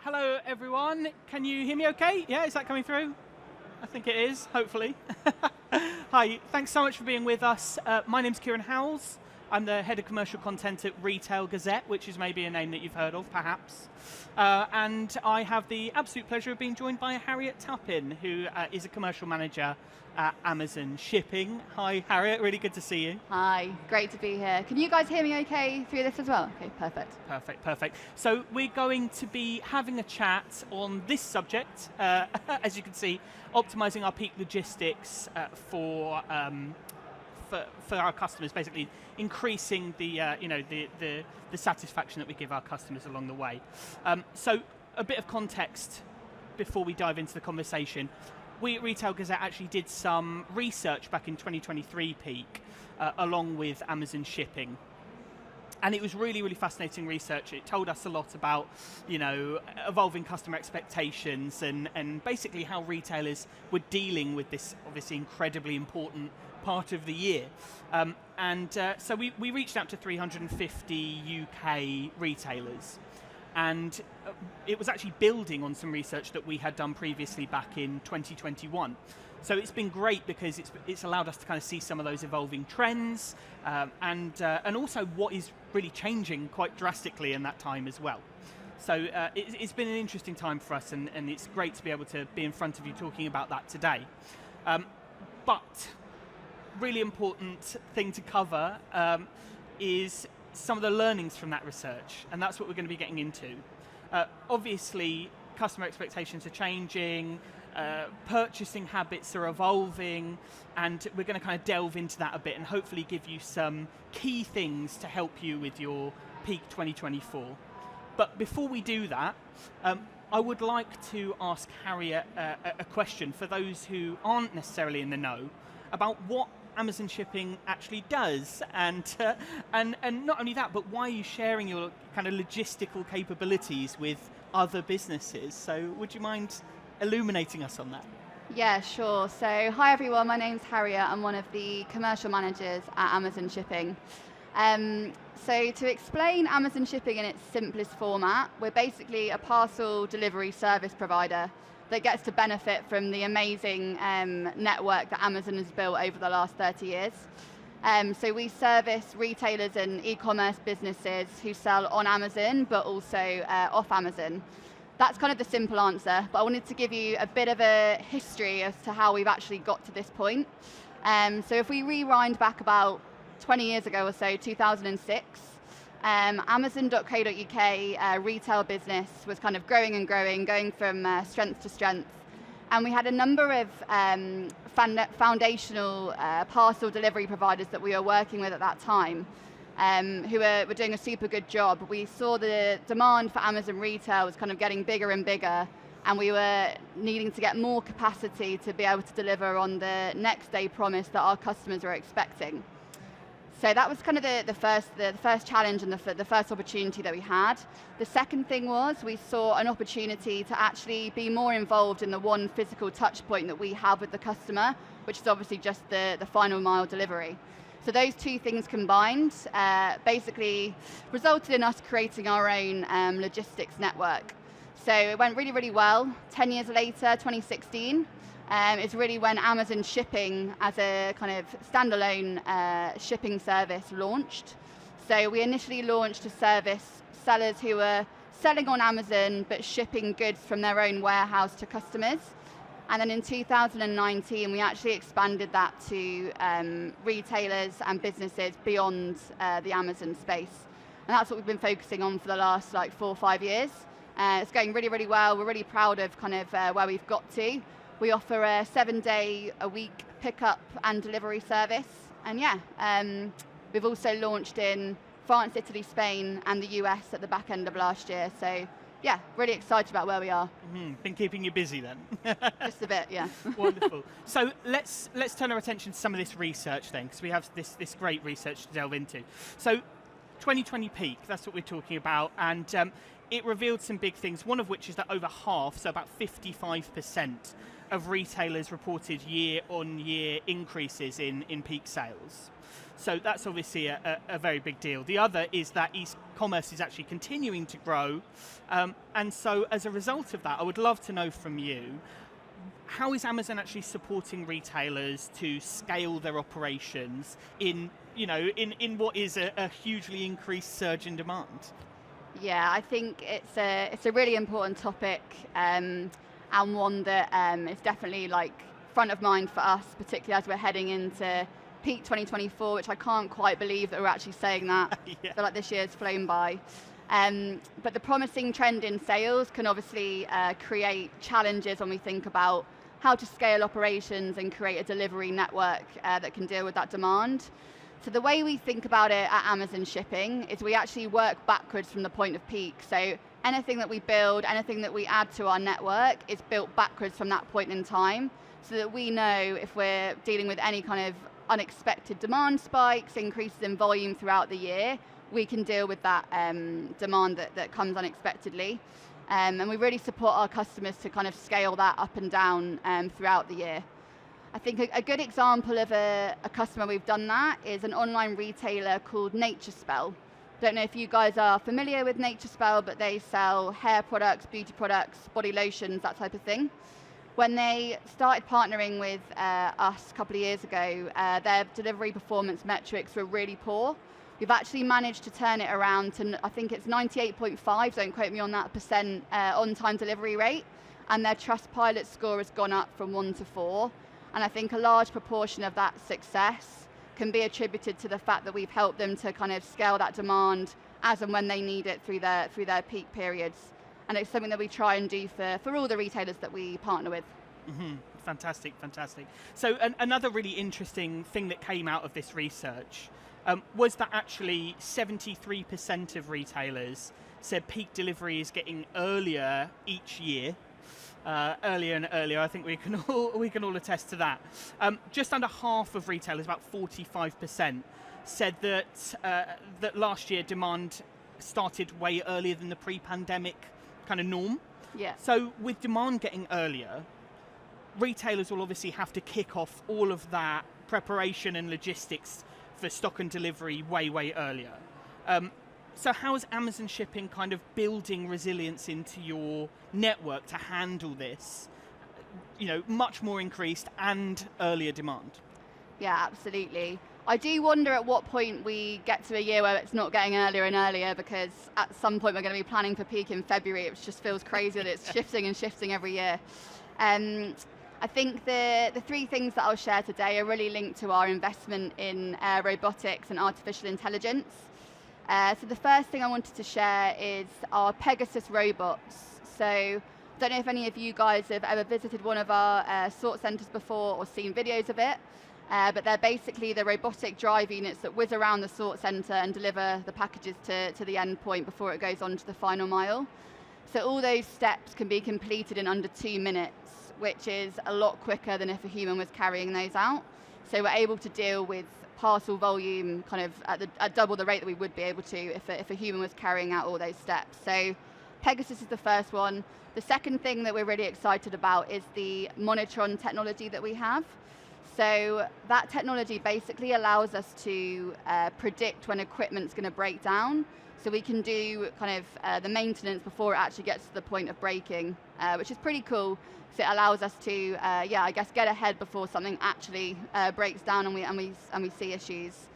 Hello, everyone. Can you hear me okay? Yeah, is that coming through? I think it is, hopefully. Hi, thanks so much for being with us. My name's Kieran Howells. I'm the head of commercial content at Retail Gazette, which is maybe a name that you've heard of, perhaps. And I have the absolute pleasure of being joined by Harriet Tappin, who is a commercial manager at Amazon Shipping. Hi, Harriet, really good to see you. Hi, great to be here. Can you guys hear me okay through this as well? Okay, perfect. Perfect. So we're going to be having a chat on this subject, as you can see, optimizing our peak logistics for our customers, basically increasing the satisfaction that we give our customers along the way. So a bit of context before we dive into the conversation. We at Retail Gazette actually did some research back in 2023 peak, along with Amazon Shipping. And it was really, really fascinating research. It told us a lot about, evolving customer expectations and basically how retailers were dealing with this obviously incredibly important part of the year. So we reached out to 350 UK retailers. And it was actually building on some research that we had done previously back in 2021. So it's been great because it's allowed us to kind of see some of those evolving trends and also what is really changing quite drastically in that time as well. So it's been an interesting time for us, and it's great to be able to be in front of you talking about that today. But really important thing to cover is some of the learnings from that research, and that's what we're going to be getting into. Obviously, customer expectations are changing, purchasing habits are evolving, and we're going to kind of delve into that a bit and hopefully give you some key things to help you with your peak 2024. But before we do that, I would like to ask Harriet a question for those who aren't necessarily in the know about what Amazon Shipping actually does, and not only that, but why are you sharing your kind of logistical capabilities with other businesses? So would you mind illuminating us on that? Yeah, sure. So hi everyone, my name's Harriet. I'm one of the commercial managers at Amazon Shipping. So to explain Amazon Shipping in its simplest format, we're basically a parcel delivery service provider that gets to benefit from the amazing network that Amazon has built over the last 30 years. So we service retailers and e-commerce businesses who sell on Amazon, but also off Amazon. That's kind of the simple answer, but I wanted to give you a bit of a history as to how we've actually got to this point. So if we rewind back about 20 years ago or so, 2006, Amazon.co.uk retail business was kind of growing and growing, going from strength to strength. And we had a number of foundational parcel delivery providers that we were working with at that time, who were doing a super good job. We saw the demand for Amazon retail was kind of getting bigger and bigger, and we were needing to get more capacity to be able to deliver on the next day promise that our customers were expecting. So that was kind of the first challenge and the first opportunity that we had. The second thing was we saw an opportunity to actually be more involved in the one physical touch point that we have with the customer, which is obviously just the final mile delivery. So those two things combined basically resulted in us creating our own logistics network. So it went really, really well. 10 years later, 2016, is really when Amazon Shipping as a kind of standalone shipping service launched. So we initially launched to service sellers who were selling on Amazon but shipping goods from their own warehouse to customers. And then in 2019, we actually expanded that to retailers and businesses beyond the Amazon space. And that's what we've been focusing on for the last 4 or 5 years. It's going really, really well. We're really proud of kind of where we've got to. We offer a 7-day-a-week pickup and delivery service. And we've also launched in France, Italy, Spain, and the US at the back end of last year. So yeah, really excited about where we are. Been keeping you busy then? Just a bit, yeah. Wonderful. So let's turn our attention to some of this research then, because we have this great research to delve into. So 2020 peak, that's what we're talking about, and it revealed some big things, one of which is that over half, so about 55% of retailers reported year-on-year increases in peak sales. So that's obviously a very big deal. The other is that commerce is actually continuing to grow. And so as a result of that, I would love to know from you, how is Amazon actually supporting retailers to scale their operations in what is a hugely increased surge in demand? Yeah, I think it's a really important topic, and one that is definitely like front of mind for us, particularly as we're heading into peak 2024, which I can't quite believe that we're actually saying that. Yeah. I feel like this year's flown by. But the promising trend in sales can obviously create challenges when we think about how to scale operations and create a delivery network that can deal with that demand. So the way we think about it at Amazon Shipping is we actually work backwards from the point of peak. So anything that we build, anything that we add to our network is built backwards from that point in time, so that we know if we're dealing with any kind of unexpected demand spikes, increases in volume throughout the year, we can deal with that demand that comes unexpectedly. And we really support our customers to kind of scale that up and down throughout the year. I think a good example of a customer we've done that is an online retailer called Nature Spell. Don't know if you guys are familiar with Nature Spell, but they sell hair products, beauty products, body lotions, that type of thing. When they started partnering with us a couple of years ago, their delivery performance metrics were really poor. We've actually managed to turn it around to, I think it's 98.5, don't quote me on that, % on-time delivery rate, and their Trustpilot score has gone up from 1 to 4. And I think a large proportion of that success can be attributed to the fact that we've helped them to kind of scale that demand as and when they need it through their peak periods. And it's something that we try and do for all the retailers that we partner with. Mm-hmm. Fantastic, fantastic. So another really interesting thing that came out of this research was that actually 73% of retailers said peak delivery is getting earlier each year. Earlier and earlier, I think we can all attest to that. Just under half of retailers, about 45%, said that last year demand started way earlier than the pre-pandemic kind of norm. Yeah. So with demand getting earlier, retailers will obviously have to kick off all of that preparation and logistics for stock and delivery way earlier. So how is Amazon Shipping kind of building resilience into your network to handle this, much more increased and earlier demand? Yeah, absolutely. I do wonder at what point we get to a year where it's not getting earlier and earlier, because at some point we're going to be planning for peak in February. It just feels crazy that it's shifting and shifting every year. I think the three things that I'll share today are really linked to our investment in robotics and artificial intelligence. So the first thing I wanted to share is our Pegasus robots. So I don't know if any of you guys have ever visited one of our sort centers before or seen videos of it, but they're basically the robotic drive units that whiz around the sort center and deliver the packages to the end point before it goes on to the final mile. So all those steps can be completed in under 2 minutes, which is a lot quicker than if a human was carrying those out. So we're able to deal with parcel volume kind of at double the rate that we would be able to if a human was carrying out all those steps. So Pegasus is the first one. The second thing that we're really excited about is the Monitron technology that we have. So that technology basically allows us to predict when equipment's going to break down. So we can do kind of the maintenance before it actually gets to the point of breaking, which is pretty cool. So it allows us to, I guess, get ahead before something actually breaks down and we see issues.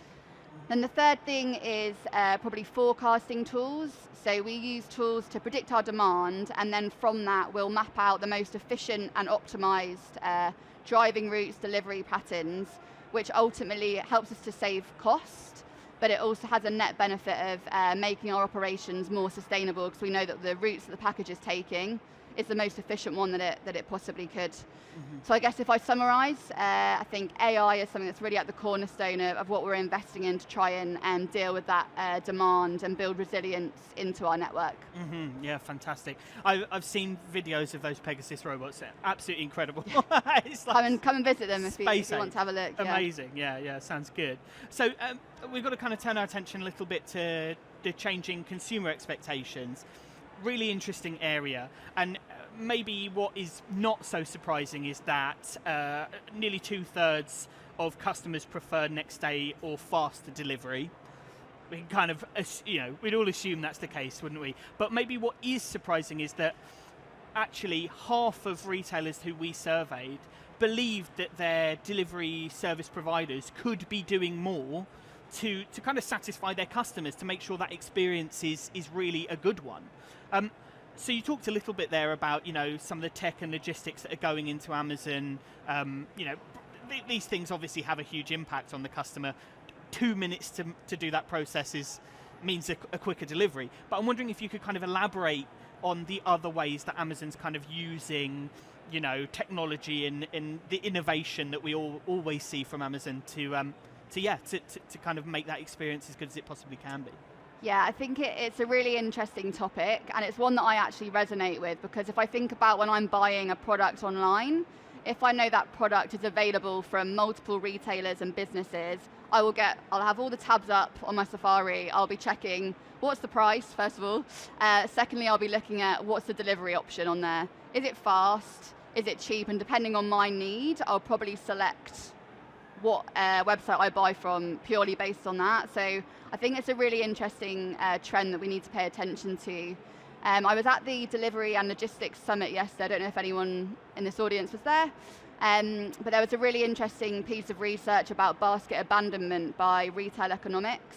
Then the third thing is probably forecasting tools. So we use tools to predict our demand, and then from that we'll map out the most efficient and optimized driving routes, delivery patterns, which ultimately helps us to save cost, but it also has a net benefit of making our operations more sustainable, because we know that the routes that the package is taking is the most efficient one that it possibly could. Mm-hmm. So I guess if I summarize, I think AI is something that's really at the cornerstone of what we're investing in to try and deal with that demand and build resilience into our network. Mm-hmm. Yeah, fantastic. I've seen videos of those Pegasus robots. They're absolutely incredible. It's like come and visit them if you want to have a look. Amazing. Yeah, sounds good. So we've got to kind of turn our attention a little bit to the changing consumer expectations. Really interesting area, and maybe what is not so surprising is that nearly 2/3 of customers prefer next day or faster delivery. we kind of, we'd all assume that's the case, wouldn't we? But maybe what is surprising is that actually half of retailers who we surveyed believed that their delivery service providers could be doing more to kind of satisfy their customers, to make sure that experience is really a good one. So you talked a little bit there about, some of the tech and logistics that are going into Amazon. These things obviously have a huge impact on the customer. 2 minutes to do that process means a quicker delivery. But I'm wondering if you could kind of elaborate on the other ways that Amazon's kind of using, technology and the innovation that we always see from Amazon to kind of make that experience as good as it possibly can be. Yeah, I think it's a really interesting topic, and it's one that I actually resonate with, because if I think about when I'm buying a product online, if I know that product is available from multiple retailers and businesses, I'll have all the tabs up on my Safari. I'll be checking what's the price, first of all. Secondly, I'll be looking at what's the delivery option on there. Is it fast? Is it cheap? And depending on my need, I'll probably select what website I buy from purely based on that. So I think it's a really interesting trend that we need to pay attention to. I was at the Delivery and Logistics Summit yesterday. I don't know if anyone in this audience was there. But there was a really interesting piece of research about basket abandonment by Retail Economics.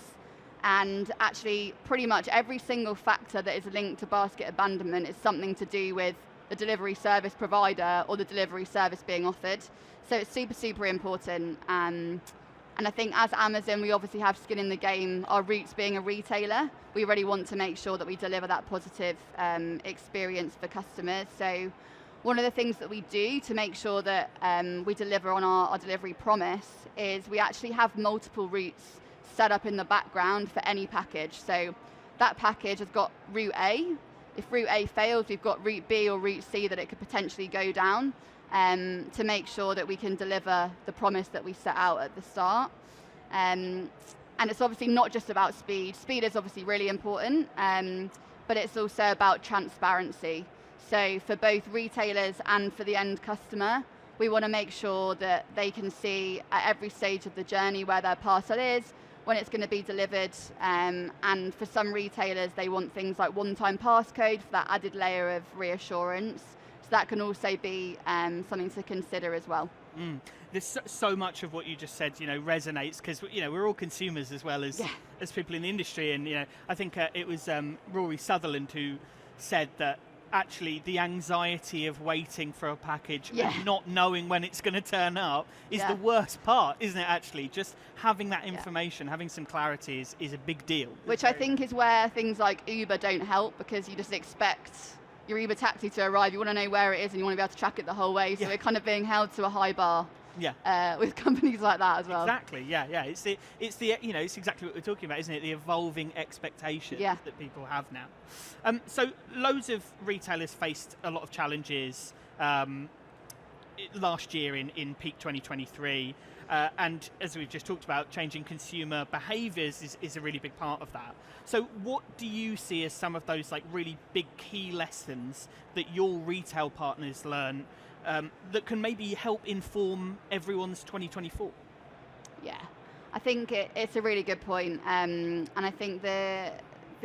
And actually, pretty much every single factor that is linked to basket abandonment is something to do with the delivery service provider or the delivery service being offered. So it's super, super important. And I think as Amazon, we obviously have skin in the game. Our roots being a retailer, we really want to make sure that we deliver that positive experience for customers. So one of the things that we do to make sure that we deliver on our delivery promise is we actually have multiple routes set up in the background for any package. So that package has got route A. If route A fails, we've got route B or route C that it could potentially go down to make sure that we can deliver the promise that we set out at the start. And it's obviously not just about speed. Speed is obviously really important, but it's also about transparency. So for both retailers and for the end customer, we want to make sure that they can see at every stage of the journey where their parcel is, when it's going to be delivered, and for some retailers, they want things like one-time passcode for that added layer of reassurance. So that can also be something to consider as well. There's so much of what you just said, resonates, because we're all consumers as well as people in the industry, and I think it was Rory Sutherland who said that actually the anxiety of waiting for a package and not knowing when it's going to turn up is the worst part, isn't it? Actually, just having that information, having some clarity is a big deal. Which I think is where things like Uber don't help, because you just expect your Uber taxi to arrive. You want to know where it is and you want to be able to track it the whole way. So we're kind of being held to a high bar. With companies like that as well. Exactly. Yeah. It's exactly what we're talking about, isn't it? The evolving expectations that people have now. So loads of retailers faced a lot of challenges last year in peak 2023, and as we've just talked about, changing consumer behaviours is a really big part of that. So what do you see as some of those like really big key lessons that your retail partners learn that can maybe help inform everyone's 2024? Yeah, I think it's a really good point. And I think the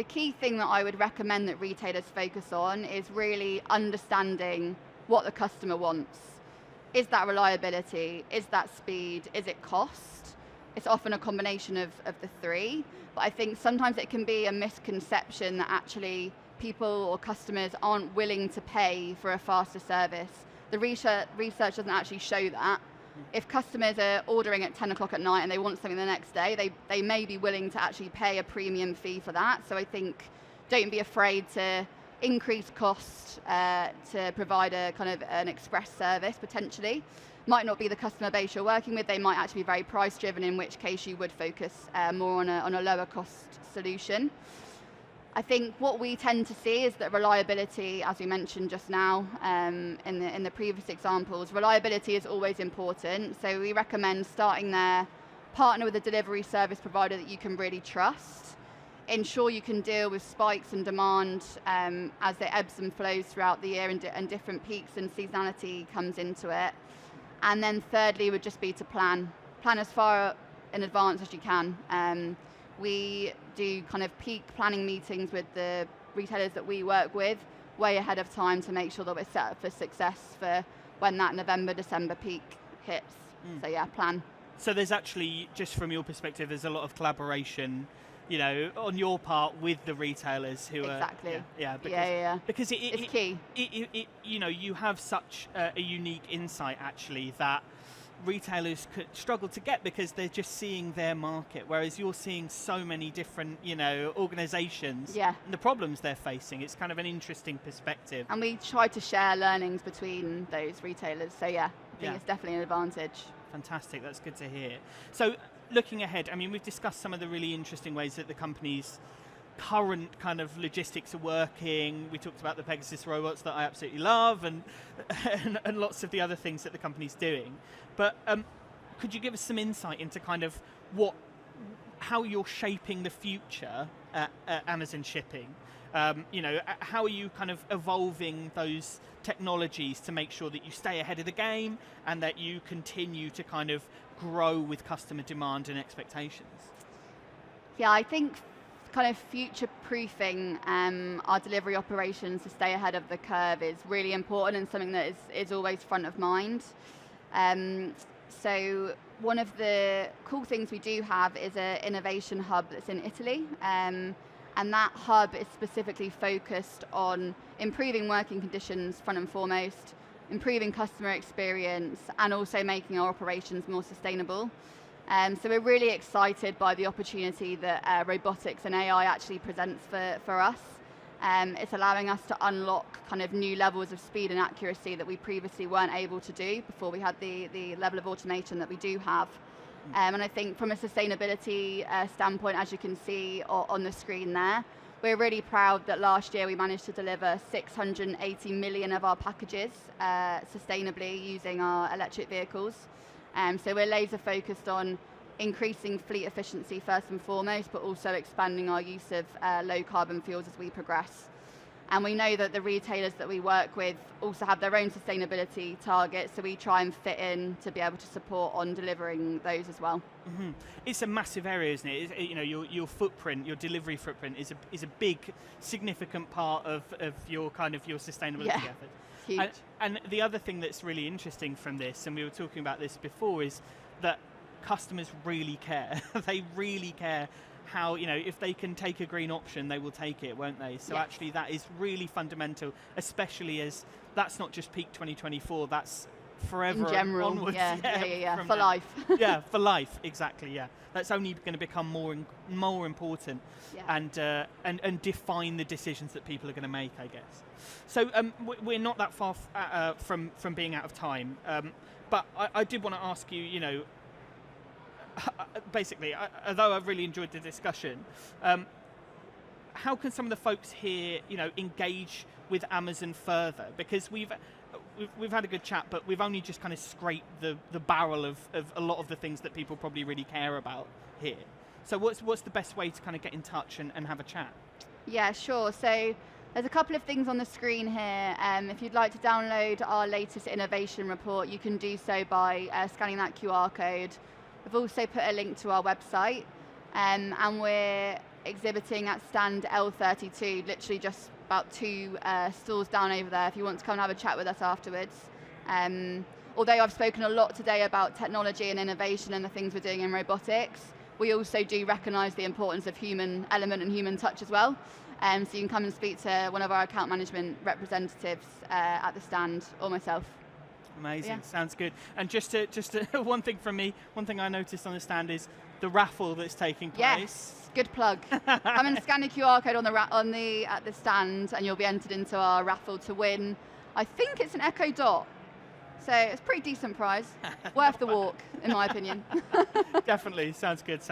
key thing that I would recommend that retailers focus on is really understanding what the customer wants. Is that reliability? Is that speed? Is it cost? It's often a combination of the three. But I think sometimes it can be a misconception that actually people or customers aren't willing to pay for a faster service. The research doesn't actually show that. If customers are ordering at 10 o'clock at night and they want something the next day, they may be willing to actually pay a premium fee for that. So I think don't be afraid to increase cost to provide a kind of an express service potentially. Might not be the customer base you're working with. They might actually be very price driven, in which case you would focus more on a lower cost solution. I think what we tend to see is that reliability, as we mentioned just now in the previous examples, reliability is always important. So we recommend starting there, partner with a delivery service provider that you can really trust, ensure you can deal with spikes in demand as it ebbs and flows throughout the year and different peaks and seasonality comes into it. And then thirdly would just be to plan as far in advance as you can. we do kind of peak planning meetings with the retailers that we work with way ahead of time to make sure that we're set up for success for when that November, December peak hits. So yeah, plan. So there's actually, just from your perspective, there's a lot of collaboration, you know, on your part with the retailers who exactly. Because it's key. It you know, you have such a unique insight actually that retailers could struggle to get because they're just seeing their market, whereas you're seeing so many different, you know, organizations and the problems they're facing. It's kind of an interesting perspective. And we try to share learnings between those retailers. So yeah, I think it's definitely an advantage. Fantastic, that's good to hear. So looking ahead, I mean, we've discussed some of the really interesting ways that the company's current kind of logistics are working. We talked about the Pegasus robots that I absolutely love and lots of the other things that the company's doing. But could you give us some insight into kind of how you're shaping the future at Amazon Shipping? You know, how are you kind of evolving those technologies to make sure that you stay ahead of the game and that you continue to kind of grow with customer demand and expectations? Yeah, I think kind of future-proofing our delivery operations to stay ahead of the curve is really important and something that is always front of mind. So one of the cool things we do have is an innovation hub that's in Italy. And that hub is specifically focused on improving working conditions front and foremost, improving customer experience, and also making our operations more sustainable. So we're really excited by the opportunity that robotics and AI actually presents for us. It's allowing us to unlock kind of new levels of speed and accuracy that we previously weren't able to do before we had the level of automation that we do have. And I think from a sustainability standpoint, as you can see on the screen there, we're really proud that last year we managed to deliver 680 million of our packages sustainably using our electric vehicles. So we're laser focused on increasing fleet efficiency first and foremost, but also expanding our use of low carbon fuels as we progress. And we know that the retailers that we work with also have their own sustainability targets, so we try and fit in to be able to support on delivering those as well. Mm-hmm. It's a massive area, isn't it? You know, your footprint, your delivery footprint is a big, significant part of your kind of your sustainability effort. Huge. And the other thing that's really interesting from this, and we were talking about this before, is that customers really care. They really care how, you know, if they can take a green option, they will take it, won't they? So actually that is really fundamental, especially as that's not just peak 2024, that's forever in general, onwards. For life. Yeah, for life, exactly, yeah. That's only going to become more important and define the decisions that people are going to make, I guess. So we're not that far from being out of time, but I did want to ask you, you know, basically, although I've really enjoyed the discussion, how can some of the folks here, you know, engage with Amazon further? Because we've had a good chat, but we've only just kind of scraped the barrel of a lot of the things that people probably really care about here. So what's the best way to kind of get in touch and have a chat? Yeah, sure. So there's a couple of things on the screen here. If you'd like to download our latest innovation report, you can do so by scanning that QR code. We've also put a link to our website, and we're exhibiting at stand L32, literally just about 2 stalls down over there if you want to come and have a chat with us afterwards. Although I've spoken a lot today about technology and innovation and the things we're doing in robotics, we also do recognise the importance of human element and human touch as well. So you can come and speak to one of our account management representatives at the stand, or myself. Amazing, sounds good. And just one thing from me, one thing I noticed on the stand is the raffle that's taking place. Yes, good plug. Come and scan the QR code at the stand, and you'll be entered into our raffle to win. I think it's an Echo Dot, so it's a pretty decent prize, worth the walk, in my opinion. Definitely, sounds good.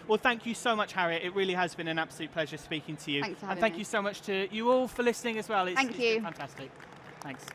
Well, thank you so much, Harriet. It really has been an absolute pleasure speaking to you. Thanks for having me. And thank you so much to you all for listening as well. It's been fantastic. Thanks.